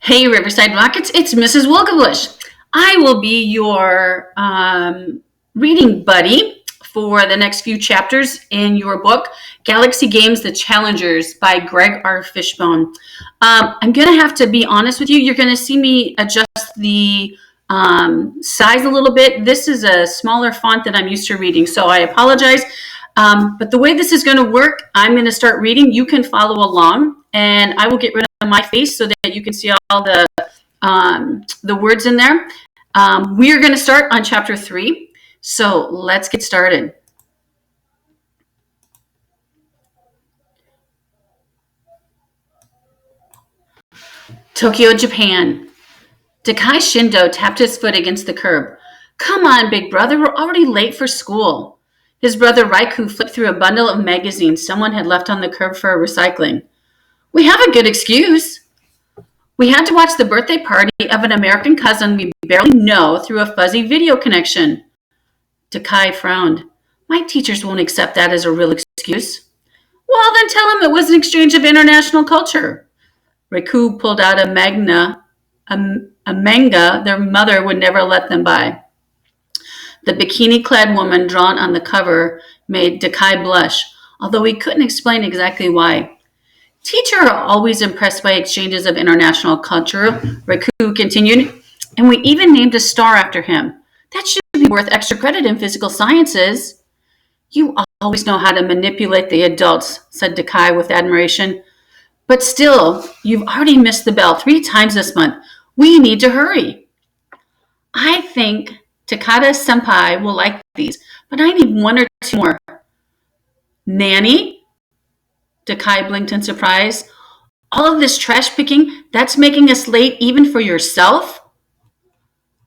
Hey, Riverside Rockets, it's Mrs. Wilkebush. I will be your reading buddy for the next few chapters in your book, Galaxy Games The Challengers by Greg R Fishbone. I'm going to have to be honest with you. You're going to see me adjust the size a little bit. This is a smaller font than I'm used to reading, so I apologize. But the way this is going to work, I'm going to start reading. You can follow along, and I will get rid of my face so that you can see all the words in there. We are going to start on chapter 3. So let's get started. Tokyo, Japan. Dakai Shindo tapped his foot against the curb. Come on, big brother, we're already late for school. His brother Raiku flipped through a bundle of magazines someone had left on the curb for recycling. We have a good excuse. We had to watch the birthday party of an American cousin we barely know through a fuzzy video connection. Dakai frowned. My teachers won't accept that as a real excuse. Well, then tell them it was an exchange of international culture. Raiku pulled out a manga their mother would never let them buy. The bikini-clad woman drawn on the cover made Dakai blush, although he couldn't explain exactly why. Teachers are always impressed by exchanges of international culture, Raiku continued, and we even named a star after him. That should be worth extra credit in physical sciences. You always know how to manipulate the adults, said Dakai with admiration. But still, you've already missed the bell 3 times this month. We need to hurry. I think Takada-senpai will like these, but I need 1 or 2 more. Nanny? Dakai blinked in surprise. All of this trash picking, that's making us late even for yourself?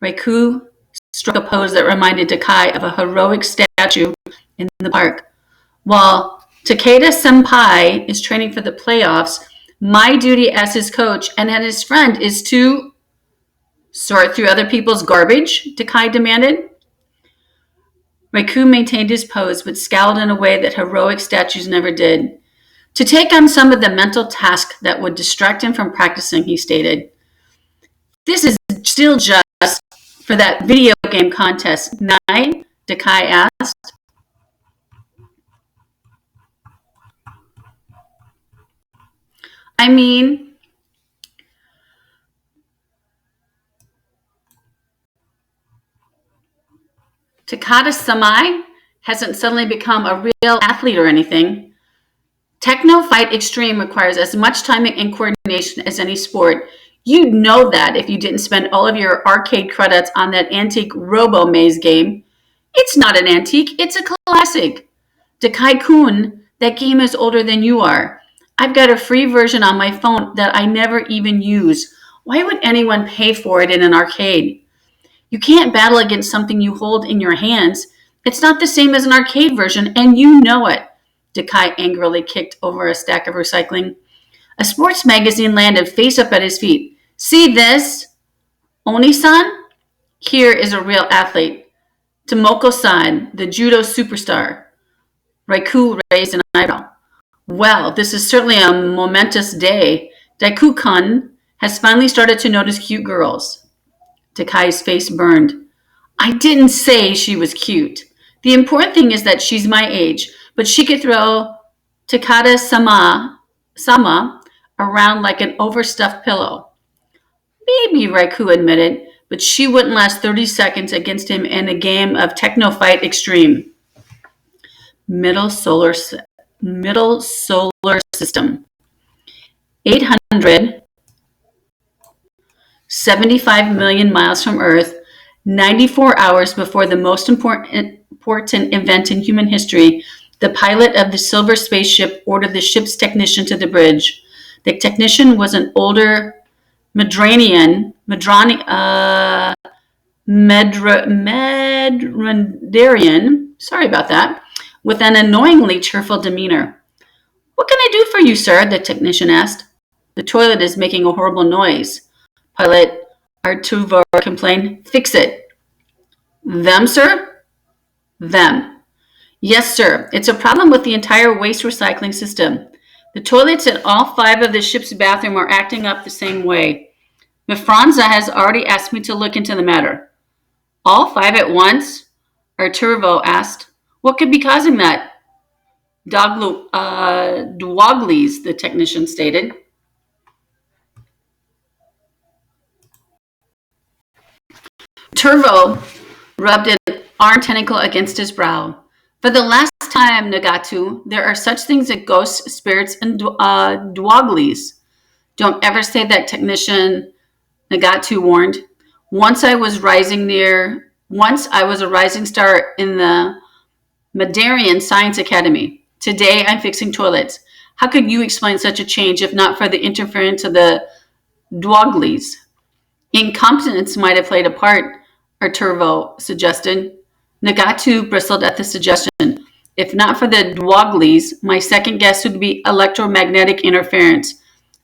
Raiku struck a pose that reminded Dakai of a heroic statue in the park. While Takeda-senpai is training for the playoffs, my duty as his coach and as his friend is to sort through other people's garbage, Dakai demanded. Raiku maintained his pose but scowled in a way that heroic statues never did. To take on some of the mental tasks that would distract him from practicing, he stated. This is still just for that video game contest, Nai? Dakai asked. I mean, Takada-sama hasn't suddenly become a real athlete or anything. Techno Fight Extreme requires as much timing and coordination as any sport. You'd know that if you didn't spend all of your arcade credits on that antique Robo-Maze game. It's not an antique, it's a classic. Dakai-kun, that game is older than you are. I've got a free version on my phone that I never even use. Why would anyone pay for it in an arcade? You can't battle against something you hold in your hands. It's not the same as an arcade version, and you know it. Dakai angrily kicked over a stack of recycling. A sports magazine landed face up at his feet. See this? Oni-san? Here is a real athlete. Tomoko-san, the judo superstar. Raiku raised an eyebrow. Well, this is certainly a momentous day. Daiku-kun has finally started to notice cute girls. Takai's face burned. I didn't say she was cute. The important thing is that she's my age, but she could throw Takada-sama around like an overstuffed pillow. Maybe, Raiku admitted, but she wouldn't last 30 seconds against him in a game of Techno Fight Extreme. Middle solar system. 875 million miles from Earth, 94 hours before the most important event in human history, the pilot of the silver spaceship ordered the ship's technician to the bridge. The technician was an older Medranian, sorry about that, with an annoyingly cheerful demeanor. What can I do for you, sir? The technician asked. The toilet is making a horrible noise. Pilot Artuvor complained. Fix it. Them, sir? Them. Yes, sir. It's a problem with the entire waste recycling system. The toilets in all 5 of the ship's bathrooms are acting up the same way. Mifranza has already asked me to look into the matter. All five at once? Arturo asked. What could be causing that? Dwoglies, the technician stated. Turvo rubbed an arm tentacle against his brow. For the last time, Nagatu, there are such things as ghosts, spirits, and dwoglies. Don't ever say that, technician, Nagatu warned. Once I was a rising star in the Madarian Science Academy. Today I'm fixing toilets. How could you explain such a change if not for the interference of the dwoglies? Incompetence might have played a part, Arturo suggested. Nagatu bristled at the suggestion. If not for the dwoglies, my second guess would be electromagnetic interference.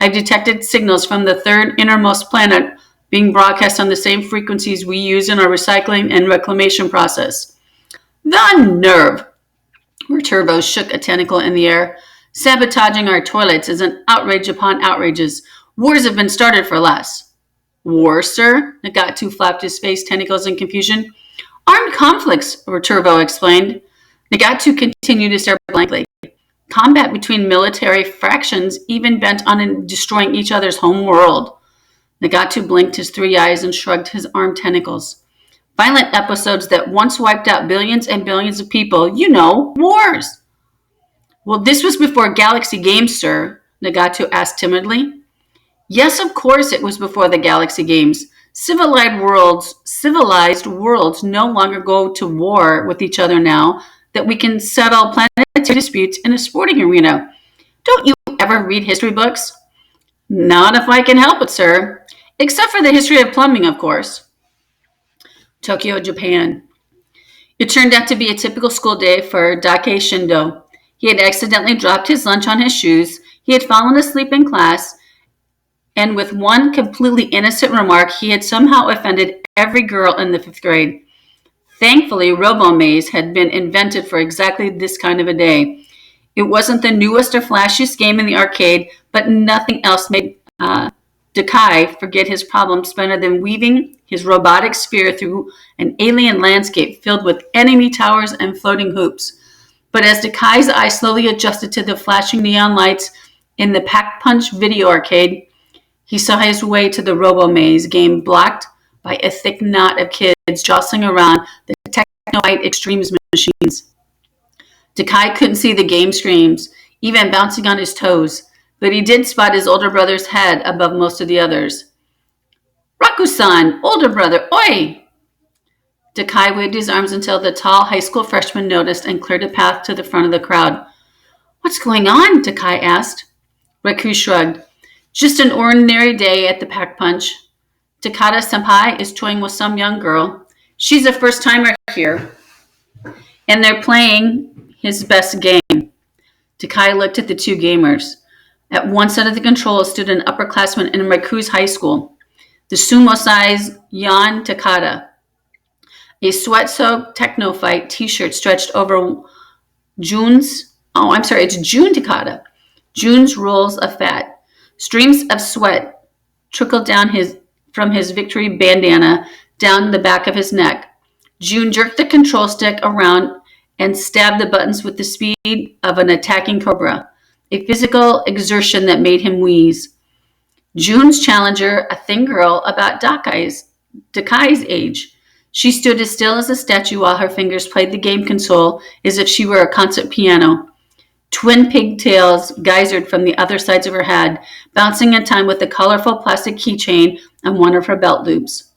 I've detected signals from the third innermost planet being broadcast on the same frequencies we use in our recycling and reclamation process. The nerve! Turbo shook a tentacle in the air. Sabotaging our toilets is an outrage upon outrages. Wars have been started for less. War, sir? Nagatu flapped his face, tentacles in confusion. Armed conflicts, Turbo explained. Nagatu continued to stare blankly. Combat between military fractions, even bent on destroying each other's home world. Nagatu blinked his three eyes and shrugged his armed tentacles. Violent episodes that once wiped out billions and billions of people. You know, wars. Well, this was before Galaxy Games, sir, Nagatu asked timidly. Yes, of course it was before the Galaxy Games. Civilized worlds no longer go to war with each other now that we can settle planetary disputes in a sporting arena. Don't you ever read history books? Not if I can help it, sir. Except for the history of plumbing, of course. Tokyo, Japan. It turned out to be a typical school day for Dake Shindo. He had accidentally dropped his lunch on his shoes, he had fallen asleep in class, and with one completely innocent remark, he had somehow offended every girl in the 5th grade. Thankfully, Robo-Maze had been invented for exactly this kind of a day. It wasn't the newest or flashiest game in the arcade, but nothing else made Dakai forget his problems better than weaving his robotic sphere through an alien landscape filled with enemy towers and floating hoops. But as Dakai's eyes slowly adjusted to the flashing neon lights in the Pack-Punch video arcade, he saw his way to the Robo-Maze game blocked by a thick knot of kids jostling around the Techno-Fight Extremes machines. Dakai couldn't see the game screens, even bouncing on his toes, but he did spot his older brother's head above most of the others. Raku-san, older brother, oi! Dakai waved his arms until the tall high school freshman noticed and cleared a path to the front of the crowd. What's going on? Dakai asked. Raku shrugged. Just an ordinary day at the Pack-Punch. Takata-senpai is toying with some young girl. She's a first-timer here, and they're playing his best game. Dakai looked at the two gamers. At one side of the controls stood an upperclassman in Raku's high school, the sumo-sized Yan Takata. A sweat-soaked Techno-Fight t-shirt stretched over June Takata. June's rolls of fat. Streams of sweat trickled down from his victory bandana down the back of his neck. June jerked the control stick around and stabbed the buttons with the speed of an attacking cobra, a physical exertion that made him wheeze. June's challenger, a thin girl about Dakai's age. She stood as still as a statue while her fingers played the game console as if she were a concert piano. Twin pigtails geysered from the other sides of her head, bouncing in time with the colorful plastic keychain on one of her belt loops.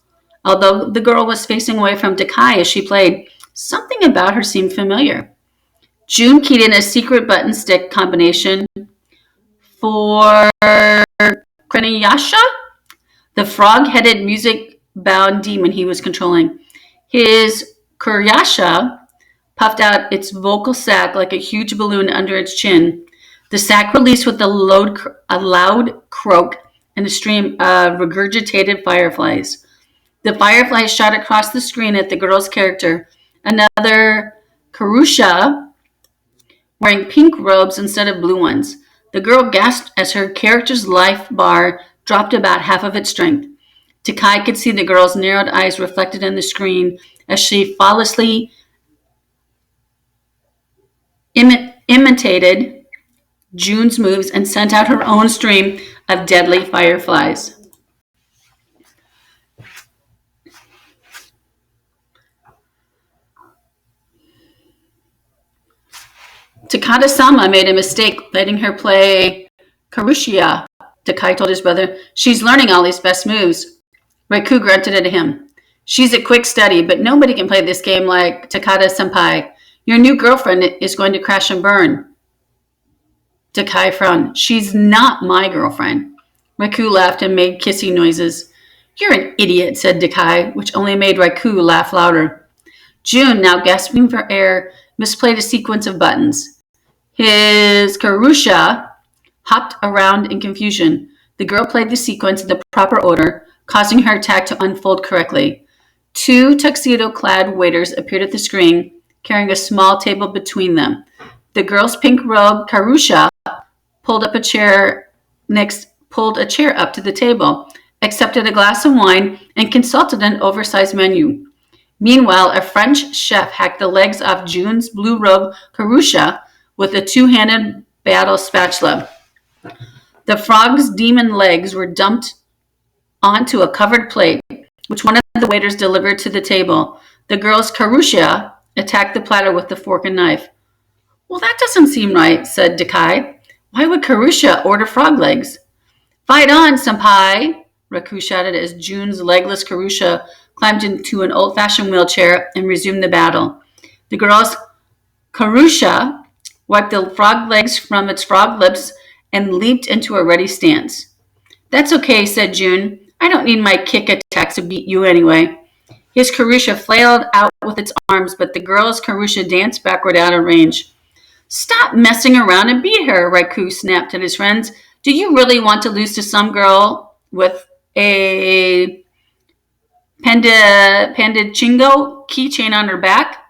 Although the girl was facing away from Dakai as she played, something about her seemed familiar. June keyed in a secret button stick combination for Kreniyasha, the frog-headed music-bound demon he was controlling. His Kuryasha puffed out its vocal sac like a huge balloon under its chin. The sac released with a loud croak and a stream of regurgitated fireflies. The fireflies shot across the screen at the girl's character, another Karusha wearing pink robes instead of blue ones. The girl gasped as her character's life bar dropped about half of its strength. Takai could see the girl's narrowed eyes reflected in the screen as she flawlessly imitated June's moves and sent out her own stream of deadly fireflies. Takada-sama made a mistake letting her play Karushia. Takai told his brother. She's learning all his best moves. Raikou grunted at him. She's a quick study, but nobody can play this game like Takada-senpai. Your new girlfriend is going to crash and burn. Takai frowned. She's not my girlfriend. Raikou laughed and made kissing noises. You're an idiot, said Takai, which only made Raikou laugh louder. June, now gasping for air, misplayed a sequence of buttons. His Karusha hopped around in confusion. The girl played the sequence in the proper order, causing her attack to unfold correctly. 2 tuxedo-clad waiters appeared at the screen, carrying a small table between them. The girl's pink robe, Karusha, pulled a chair up to the table, accepted a glass of wine, and consulted an oversized menu. Meanwhile, a French chef hacked the legs off June's blue-robed Karusha with a 2-handed battle spatula. The frog's demon legs were dumped onto a covered plate, which one of the waiters delivered to the table. The girl's Karusha attacked the platter with the fork and knife. Well, that doesn't seem right, said Takai. Why would Karusha order frog legs? Fight on, senpai, Raikou shouted as June's legless Karusha climbed into an old-fashioned wheelchair and resumed the battle. The girl's Karusha wiped the frog legs from its frog lips and leaped into a ready stance. That's okay, said June. I don't need my kick attacks to beat you anyway. His Karusha flailed out with its arms, but the girl's Karusha danced backward out of range. Stop messing around and beat her, Raikou snapped at his friends. Do you really want to lose to some girl with a Panda Chingo keychain on her back?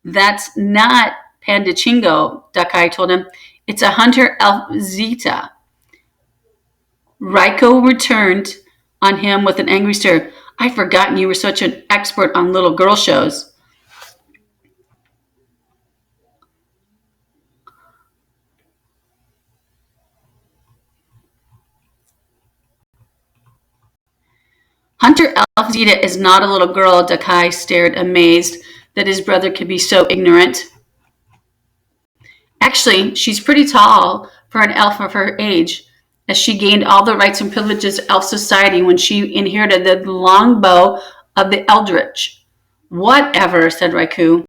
That's not Panda Chingo, Takai told him. It's a hunter elf Zeta. Raikou returned on him with an angry stare. I'd forgotten you were such an expert on little girl shows. Hunter elf Zeta is not a little girl, Takai stared, amazed that his brother could be so ignorant. Actually, she's pretty tall for an elf of her age, as she gained all the rights and privileges of elf society when she inherited the long bow of the Eldritch. Whatever, said Raikou.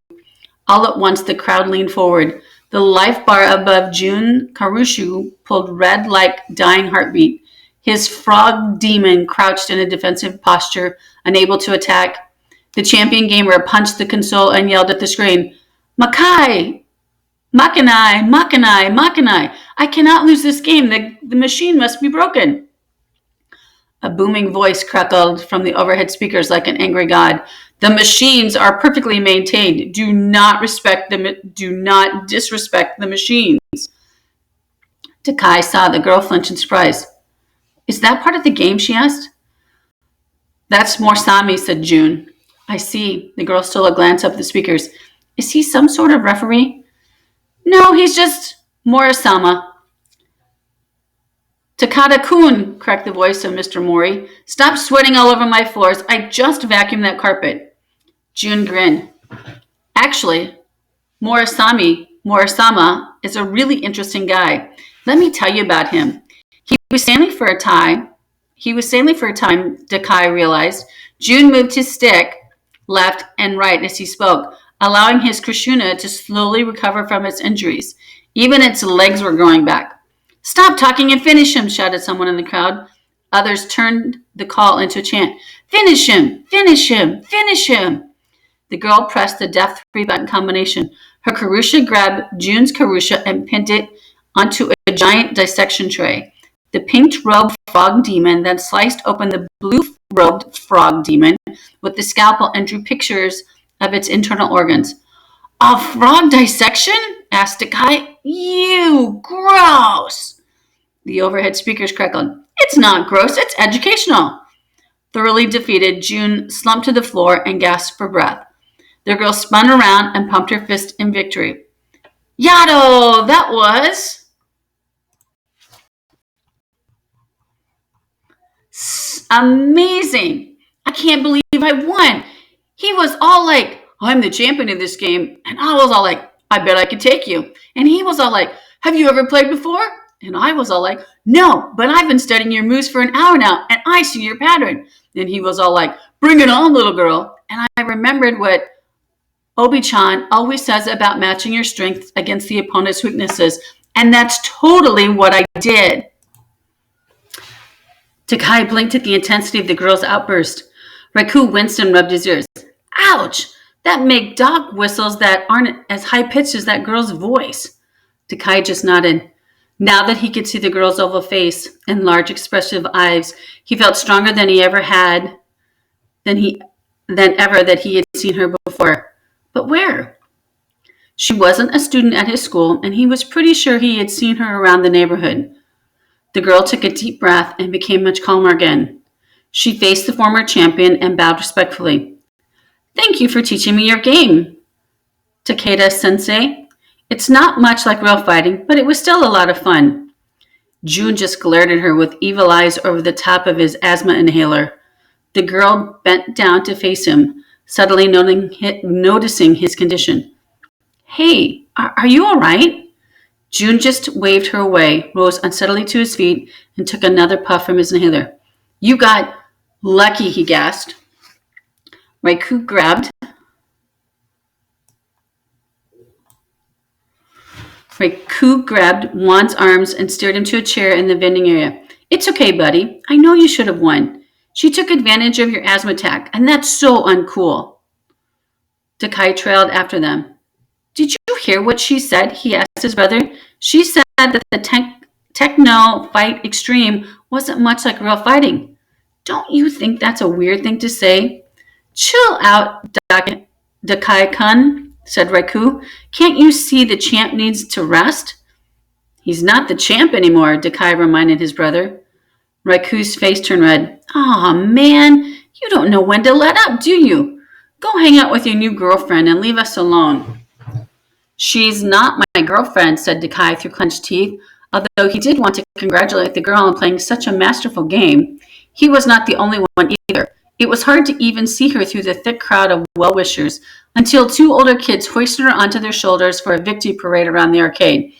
All at once, the crowd leaned forward. The life bar above June Karushu pulled red like dying heartbeat. His frog demon crouched in a defensive posture, unable to attack. The champion gamer punched the console and yelled at the screen, Makai! Makanai! Makanai! Makanai! I cannot lose this game. The machine must be broken. A booming voice crackled from the overhead speakers like an angry god. The machines are perfectly maintained. Do not disrespect the machines. Takai saw the girl flinch in surprise. Is that part of the game, she asked. That's Morsami, said June. I see. The girl stole a glance up at the speakers. Is he some sort of referee? No, he's just Morisama. Takada-kun, cracked the voice of Mr. Mori. Stop sweating all over my floors. I just vacuumed that carpet. June grinned. Actually, Morisama is a really interesting guy. Let me tell you about him. He was sailing for a time, Takai realized. June moved his stick left and right as he spoke, allowing his Krishuna to slowly recover from its injuries. Even its legs were growing back. Stop talking and finish him, shouted someone in the crowd. Others turned the call into a chant. Finish him! Finish him! Finish him! The girl pressed the deft 3-button combination. Her Karusha grabbed June's Karusha and pinned it onto a giant dissection tray. The pink-robed frog demon then sliced open the blue-robed frog demon with the scalpel and drew pictures of its internal organs. A frog dissection? Asked Takai. You gross! The overhead speakers crackled. It's not gross, it's educational. Thoroughly defeated, June slumped to the floor and gasped for breath. The girl spun around and pumped her fist in victory. Yado, that was amazing. I can't believe I won. He was all like, I'm the champion of this game. And I was all like, I bet I could take you. And he was all like, have you ever played before? And I was all like, no, but I've been studying your moves for an hour now, and I see your pattern. And he was all like, bring it on, little girl. And I remembered what Obi-chan always says about matching your strengths against the opponent's weaknesses. And that's totally what I did. Takai blinked at the intensity of the girl's outburst. Raikou winced and rubbed his ears. Ouch! That make dog whistles that aren't as high-pitched as that girl's voice. Takai just nodded. Now that he could see the girl's oval face and large expressive eyes, he felt stronger than he ever had, than ever that he had seen her before. But where? She wasn't a student at his school, and he was pretty sure he had seen her around the neighborhood. The girl took a deep breath and became much calmer again. She faced the former champion and bowed respectfully. Thank you for teaching me your game, Takeda-sensei. It's not much like real fighting, but it was still a lot of fun. June just glared at her with evil eyes over the top of his asthma inhaler. The girl bent down to face him, suddenly noticing his condition. Hey, are you all right? June just waved her away, rose unsteadily to his feet, and took another puff from his inhaler. You got lucky, he gasped. Raikou grabbed Juan's arms and steered him to a chair in the vending area. It's okay, buddy. I know you should have won. She took advantage of your asthma attack, and that's so uncool. Takai trailed after them. Did you hear what she said? He asked his brother. She said that the Techno Fight Extreme wasn't much like real fighting. Don't you think that's a weird thing to say? Chill out, Dakai-kun, said Raikou. Can't you see the champ needs to rest? He's not the champ anymore, Dakai reminded his brother. Raikou's face turned red. Aw, man, you don't know when to let up, do you? Go hang out with your new girlfriend and leave us alone. She's not my girlfriend, said Dakai through clenched teeth, although he did want to congratulate the girl on playing such a masterful game. He was not the only one either. It was hard to even see her through the thick crowd of well-wishers until two older kids hoisted her onto their shoulders for a victory parade around the arcade.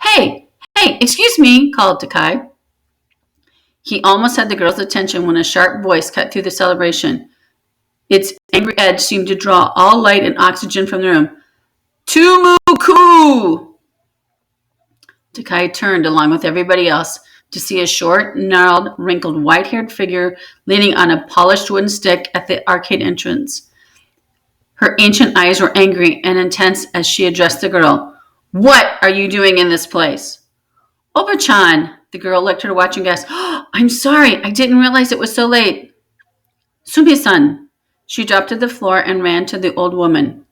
Hey, excuse me, called Takai. He almost had the girl's attention when a sharp voice cut through the celebration. Its angry edge seemed to draw all light and oxygen from the room. Tumuku! Takai turned along with everybody else to see a short, gnarled, wrinkled, white-haired figure leaning on a polished wooden stick at the arcade entrance. Her ancient eyes were angry and intense as she addressed the girl. What are you doing in this place? Oba-chan, the girl licked her watch and gasped. Oh, I'm sorry, I didn't realize it was so late. Sumi-san. She dropped to the floor and ran to the old woman.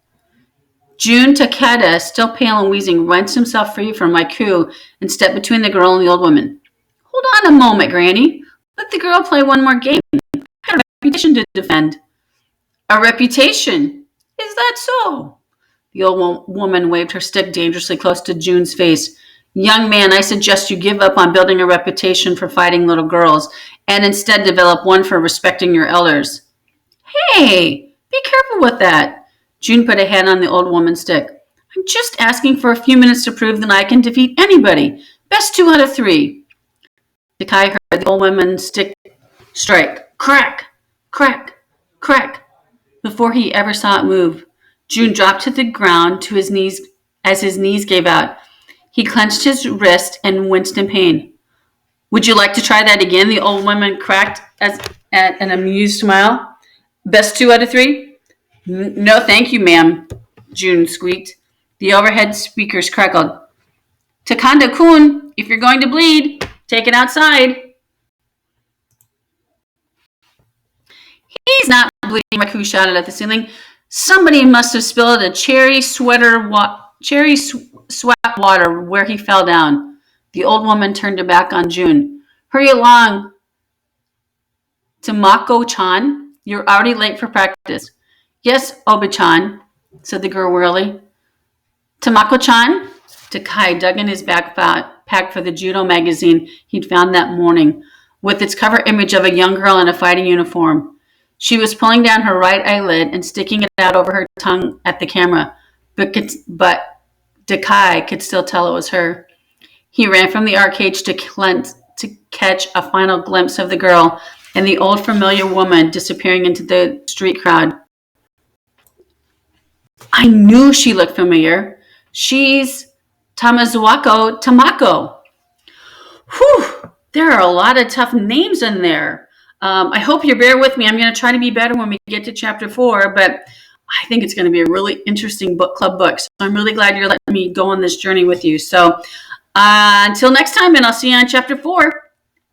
Jun Takeda, still pale and wheezing, wrenched himself free from Raikou and stepped between the girl and the old woman. Hold on a moment, Granny. Let the girl play one more game. I have a reputation to defend. A reputation? Is that so? The old woman waved her stick dangerously close to Jun's face. Young man, I suggest you give up on building a reputation for fighting little girls and instead develop one for respecting your elders. Hey, be careful with that. June put a hand on the old woman's stick. I'm just asking for a few minutes to prove that I can defeat anybody. Best 2 out of 3. Takai heard the old woman's stick strike. Crack, crack, crack. Before he ever saw it move, June dropped to the ground to his knees as his knees gave out. He clenched his wrist and winced in pain. Would you like to try that again? The old woman cracked at an amused smile. Best 2 out of 3? No, thank you, ma'am, June squeaked. The overhead speakers crackled. Takanda-kun, if you're going to bleed, take it outside. He's not bleeding, Raikou shouted at the ceiling. Somebody must have spilled a cherry sweat water where he fell down. The old woman turned her back on June. Hurry along to Tamako-chan, you're already late for practice. Yes, Obi-chan, said the girl wearily. Tamako-chan? Takai dug in his backpack for the judo magazine he'd found that morning, with its cover image of a young girl in a fighting uniform. She was pulling down her right eyelid and sticking it out over her tongue at the camera, but Takai could still tell it was her. He ran from the arcade to catch a final glimpse of the girl and the old familiar woman disappearing into the street crowd. I knew she looked familiar. She's Tamazuako Tamako. Whew, there are a lot of tough names in there. I hope you bear with me. I'm going to try to be better when we get to chapter 4, but I think it's going to be a really interesting book club book. So I'm really glad you're letting me go on this journey with you. So until next time, and I'll see you on chapter 4.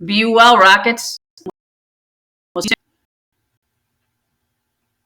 Be well, Rockets.